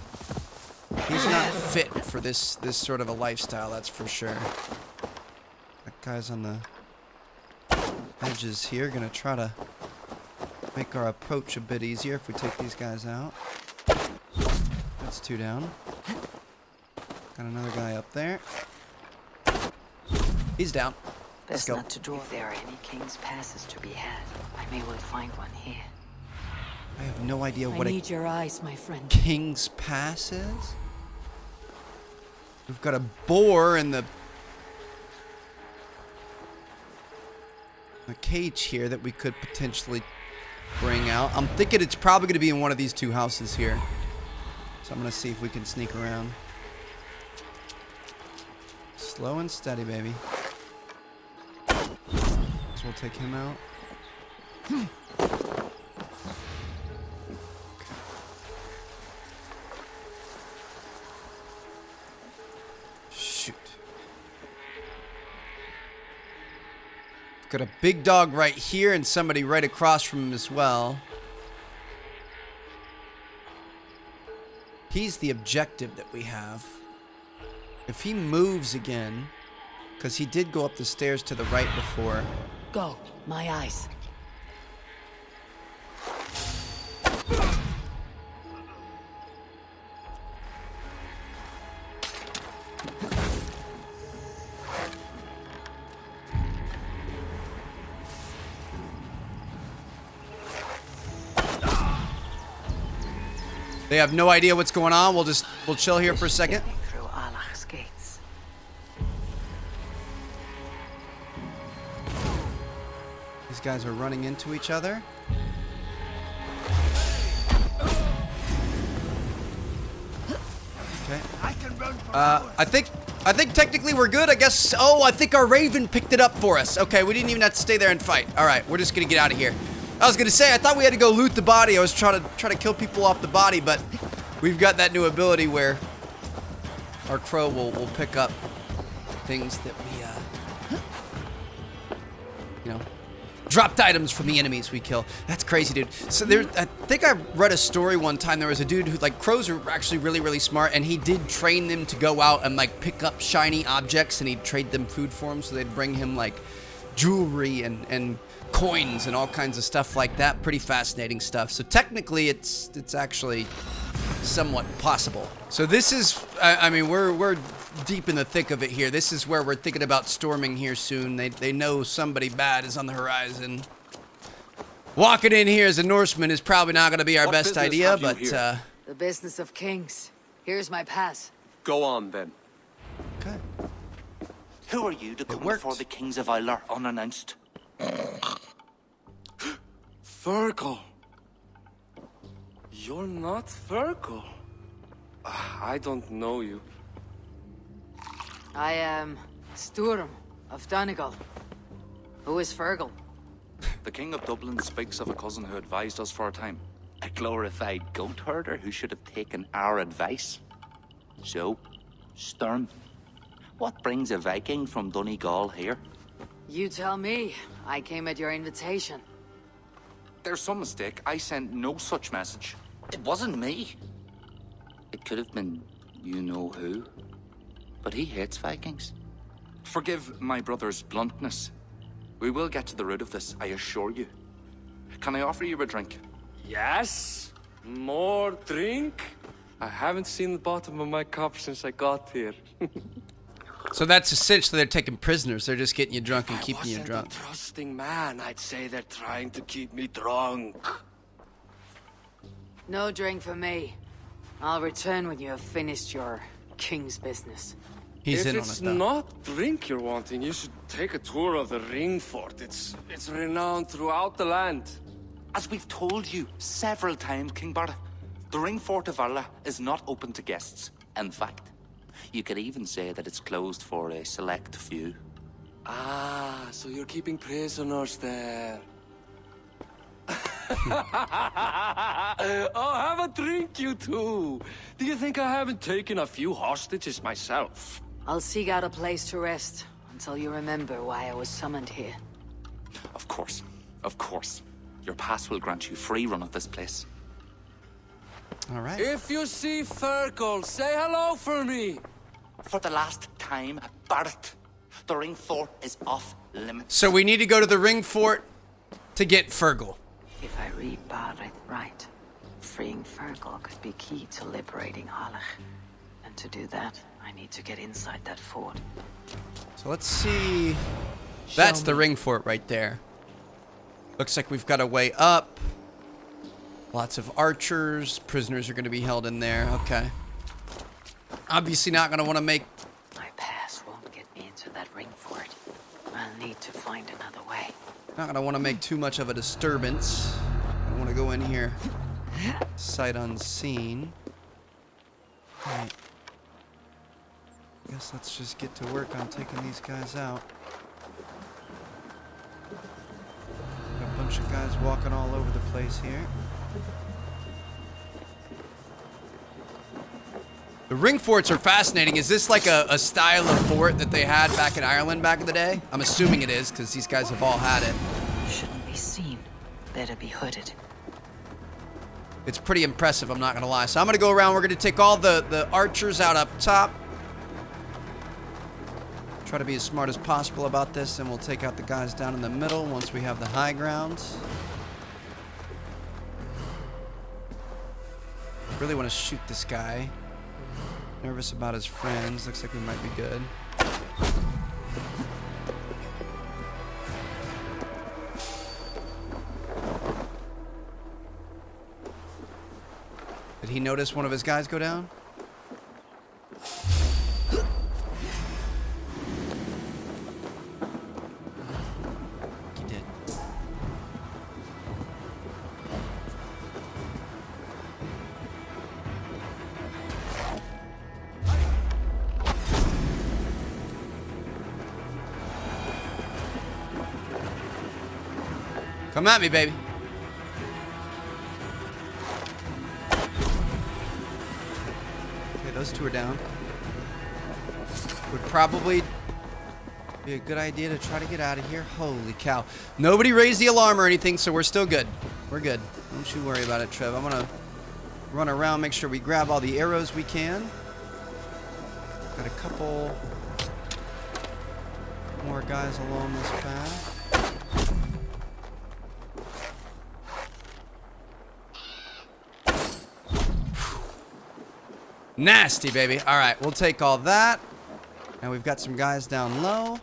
not fit for this sort of a lifestyle, that's for sure. That guy's on the edges here. Gonna try to make our approach a bit easier if we take these guys out. That's 2 down. Got another guy up there. He's down. Let's Best go. not to draw. If there are any king's passes to be had, I may well find one here. I have no idea I what a need your eyes, my friend. king's pass is. We've got a boar in the cage here that we could potentially bring out. I'm thinking it's probably going to be in one of these 2 houses here. So I'm going to see if we can sneak around. Slow and steady, baby. So we'll take him out. Shoot. Got a big dog right here and somebody right across from him as well. He's the objective that we have. If he moves again, because he did go up the stairs to the right before. Go, my eyes. They have no idea what's going on. We'll chill here for a second. Through Aileach's gates. These guys are running into each other. Okay. I think technically we're good. I guess. Oh, I think our Raven picked it up for us. Okay, we didn't even have to stay there and fight. All right, we're just gonna get out of here. I was gonna say I thought we had to go loot the body. I was trying to kill people off the body, but we've got that new ability where our crow will pick up things that we you know, dropped items from the enemies we kill. That's crazy, dude. So I think I read a story one time. There was a dude who, like, crows are actually really, really smart, and he did train them to go out and, like, pick up shiny objects, and he'd trade them food for them, so they'd bring him, like, jewelry and coins and all kinds of stuff like that. Pretty fascinating stuff. So technically, it's actually somewhat possible. So this is, I mean, we're deep in the thick of it here. This is where we're thinking about storming here soon. They know somebody bad is on the horizon. Walking in here as a Norseman is probably not going to be our best idea, but The business of kings. Here's my pass. Go on, then. okay. Who are you to come worked. before the kings of Aileach unannounced? Virgil. You're not Virgil. I don't know you. I am Sturm of Donegal. Who is Fergal? The king of Dublin speaks of a cousin who advised us for a time. A glorified goat herder who should have taken our advice. So, Sturm, what brings a Viking from Donegal here? You tell me. I came at your invitation. There's some mistake. I sent no such message. It wasn't me. It could have been you know who. But he hates Vikings. Forgive my brother's bluntness. We will get to the root of this, I assure you. Can I offer you a drink? Yes? More drink? I haven't seen the bottom of my cup since I got here. So that's essentially they're taking prisoners. They're just getting you drunk and If I keeping you wasn't drunk. a trusting man, I'd say they're trying to keep me drunk. No drink for me. I'll return when you have finished your king's business. He's If in on it's it though. not drink you're wanting, you should take a tour of the ring fort. It's renowned throughout the land. As we've told you several times, King Barth, the ring fort of Valhalla is not open to guests. In fact, you could even say that it's closed for a select few. Ah, so you're keeping prisoners there. Oh, have a drink, you two. Do you think I haven't taken a few hostages myself? I'll seek out a place to rest until you remember why I was summoned here. Of course, of course. Your pass will grant you free run of this place. All right. If you see Fergal, say hello for me. For the last time, Barth, the ring fort is off limits. So we need to go to the ring fort to get Fergal. If I read Barrett right, freeing Fergal could be key to liberating Aileach. And to do that, I need to get inside that fort. So let's see. That's the ring fort right there. Looks like we've got a way up. Lots of archers. Prisoners are going to be held in there. Okay. Obviously not going to want to make... My pass won't get me into that ring fort. I'll need to find another way. Not going to want to make too much of a disturbance. I want to go in here sight unseen. Alright. Guess let's just get to work on taking these guys out. Got a bunch of guys walking all over the place here. The ring forts are fascinating. Is this like a style of fort that they had back in Ireland back in the day? I'm assuming it is, because these guys have all had it. Shouldn't be seen. Better be hooded. It's pretty impressive, I'm not going to lie. So I'm going to go around. We're going to take all the archers out up top. Try to be as smart as possible about this, and we'll take out the guys down in the middle once we have the high ground. Really want to shoot this guy. Nervous about his friends. Looks like we might be good. Did he notice one of his guys go down? He did. Come at me, baby. Okay, those two are down. Would probably be a good idea to try to get out of here. Holy cow. Nobody raised the alarm or anything, so we're still good. We're good. Don't you worry about it, Trev. I'm gonna run around, make sure we grab all the arrows we can. Got a couple more guys along this path. Nasty, baby. All right, we'll take all that. And we've got some guys down low.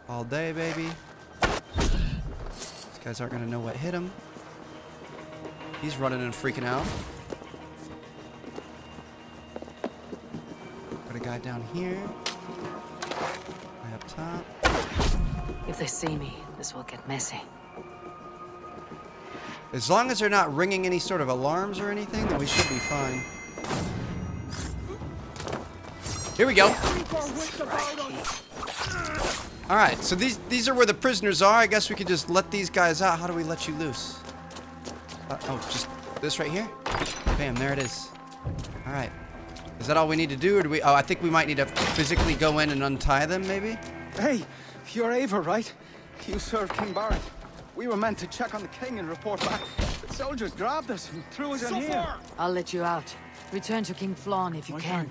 All day, baby. These guys aren't going to know what hit him. He's running and freaking out. Got a guy down here. Guy up top. If they see me, this will get messy. As long as they're not ringing any sort of alarms or anything, then we should be fine. Here we go. All right, so these are where the prisoners are. I guess we could just let these guys out. How do we let you loose? Oh, just this right here? Bam, there it is. All right. Is that all we need to do, or do we... Oh, I think we might need to physically go in and untie them, maybe? Hey, you're Ava, right? You served King Barrett. We were meant to check on the king and report back. But soldiers grabbed us and threw us in here. I'll let you out. Return to King Flann if you can.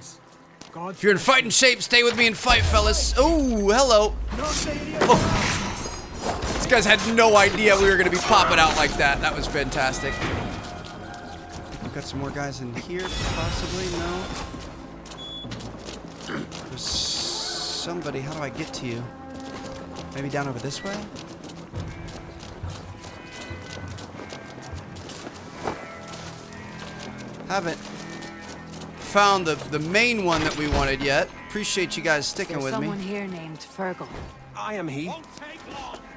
If you're in fighting shape, stay with me and fight, fellas. Oh, hello. Oh. These guys had no idea we were going to be popping out like that. That was fantastic. We've got some more guys in here, possibly. No. There's somebody. How do I get to you? Maybe down over this way? Haven't found the main one that we wanted yet. Appreciate you guys sticking There's with someone me. here named Fergal. I am he.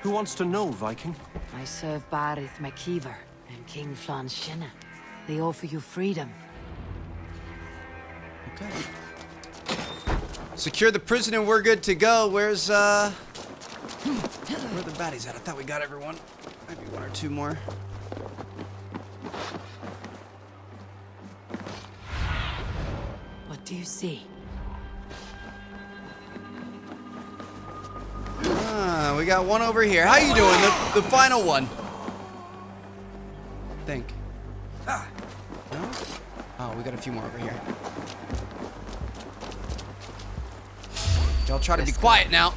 Who wants to know, Viking? I serve Barith McKeever and King Flann Shinna. They offer you freedom. Okay. Secure the prison and we're good to go. Where's where are the baddies at? I thought we got everyone. Maybe one or two more. What do you see? Ah, we got one over here. How you doing? The final one. Think. No? Oh, we got a few more over here. Y'all try to be quiet now.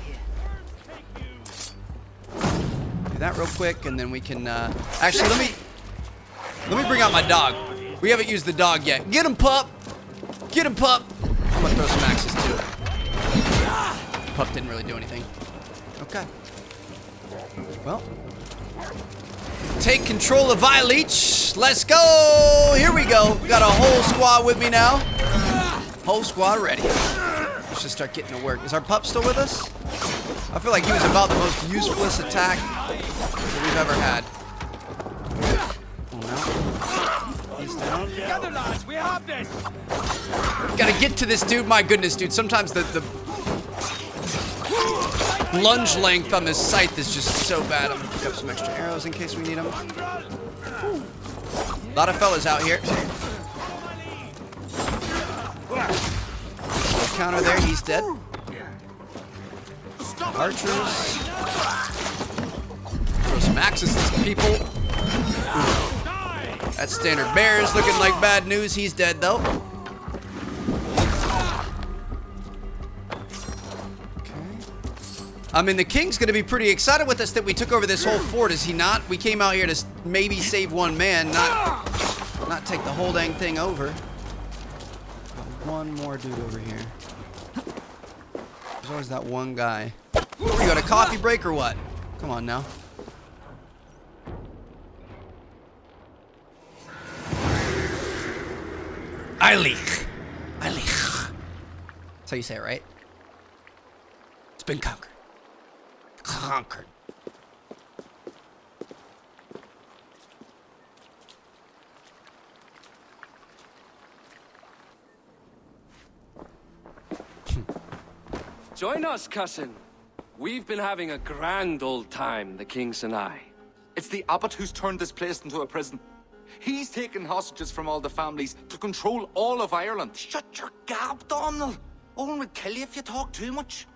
Do that real quick, and then we can. Actually, let me bring out my dog. We haven't used the dog yet. Get him, pup. Get him, pup. I'm gonna throw some axes too. Pup didn't really do anything. Okay. Well, take control of Aileach. Let's go. Here we go. Got a whole squad with me now. Whole squad ready. Let's just start getting to work. Is our pup still with us? I feel like he was about the most useless attack that we've ever had. Oh no. He's down. Together, lads, we have this. Gotta get to this dude. My goodness, dude. Sometimes the lunge length on this scythe is just so bad. I'm gonna pick up some extra arrows in case we need them. A lot of fellas out here. Counter there, he's dead. Archers. Throw some axes at some people. That standard bear is looking like bad news. He's dead though. I mean, the king's going to be pretty excited with us that we took over this whole fort, is he not? We came out here to maybe save one man, not take the whole dang thing over. Got one more dude over here. There's always that one guy. You got a coffee break or what? Come on now. Aileach. Aileach. That's how you say it, right? It's been conquered. Conquered. Join us, cousin. We've been having a grand old time, the kings and I. It's the abbot who's turned this place into a prison. He's taken hostages from all the families to control all of Ireland. Shut your gab, Donald. Owen will kill you if you talk too much.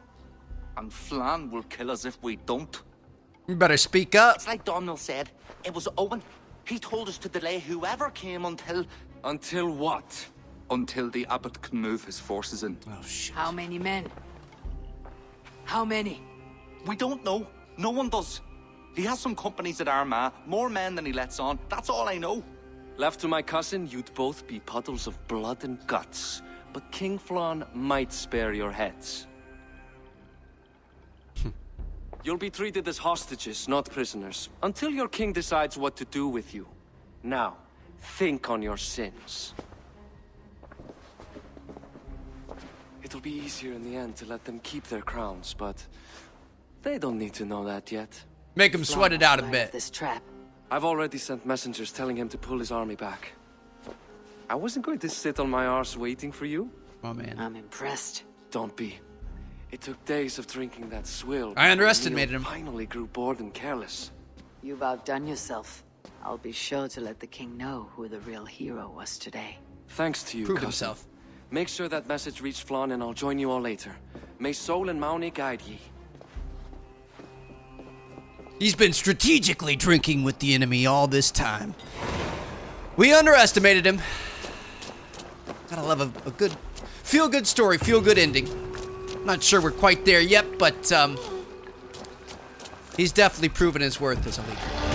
And Flann will kill us if we don't. You better speak up. It's like Donald said. It was Owen. He told us to delay whoever came until... Until what? Until the abbot can move his forces in. Oh, shit. How many men? How many? We don't know. No one does. He has some companies at Armagh, more men than he lets on. That's all I know. Left to my cousin, you'd both be puddles of blood and guts. But King Flann might spare your heads. You'll be treated as hostages, not prisoners, until your king decides what to do with you. Now, think on your sins. It'll be easier in the end to let them keep their crowns, but they don't need to know that yet. Make him sweat it out a Learn of bit. This trap. I've already sent messengers telling him to pull his army back. I wasn't going to sit on my arse waiting for you. Oh, man. I'm impressed. Don't be. It took days of drinking that swill. I underestimated him. Finally grew bored and careless. You've outdone yourself. I'll be sure to let the king know who the real hero was today. Thanks to you, Prove cousin. himself. Make sure that message reached Flann and I'll join you all later. May Sol and Mauni guide ye. He's been strategically drinking with the enemy all this time. We underestimated him. Gotta love a good, feel-good story, feel-good ending. Not sure we're quite there yet, but he's definitely proven his worth as a leader.